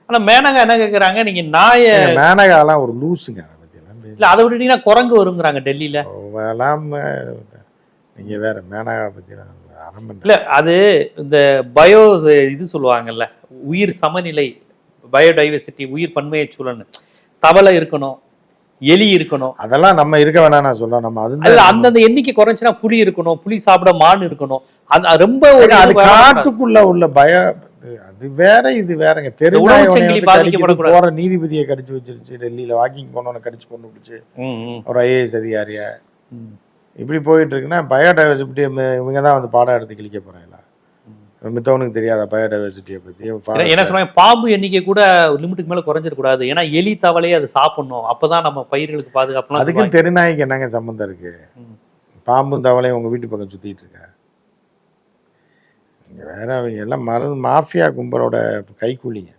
ஆனா மேனகா என்ன கேக்குறாங்க, நீங்க நாய மேனகாலாம் ஒரு லூசுங்க. அதை பத்தி எல்லாம் இல்ல அதை விட்டுட்டீங்கன்னா குரங்கு வருங்கிறாங்க டெல்லியில. நீங்க வேற மேனகா பத்தி தான் இல்ல அது இந்த பயோ இது சொல்லுவாங்கல்ல, உயிர் சமநிலை, பயோடைவர்சிட்டி, உயிர் பன்மையை சூழல், தவளை இருக்கணும், எலி இருக்கணும், அதெல்லாம் நம்ம இருக்க வேணாம் நான் சொல்றேன். நம்ம அதுல அந்தந்த எண்ணிக்கை குறைஞ்சுன்னா புலி இருக்கணும், புலி சாப்பிட மான் இருக்கணும். அது ரொம்ப ஒரு அது காட்டுக்குள்ள உள்ள அது வேற இது வேறங்க. போற நீதிபதியை கடிச்சு வச்சிருச்சு, டெல்லியில வாக்கிங் போனவன கடிச்சு கொண்டு பிடிச்சு ஒரு IAS அதிகாரியா இப்படி போயிட்டு இருக்குன்னா பயோடைவர்சிட்டி இவங்க தான் வந்து பாடம் எடுத்து கிழிக்க போறாங்களா? மித்தவனுக்கு தெரியாத பயோடைவர்சிட்டியை பத்தி. என்ன சொல்றாங்க, பாம்பு எண்ணிக்கை கூட லிமிட்டுக்கு மேல குறைஞ்சிடக்கூடாது, ஏன்னா எலி தவளையே அது சாப்பிடணும், அப்பதான் நம்ம பயிர்களுக்கு பாதுகாப்பு. அதுக்கும் தெருநாய்க்கு என்னங்க சம்பந்தம் இருக்கு? பாம்பும் தவளையும் உங்க வீட்டு பக்கம் சுத்திட்டு இருக்க. வேற அவங்க எல்லாம் மருந்து மாஃபியா கும்பலோட கைக்கூலிங்க.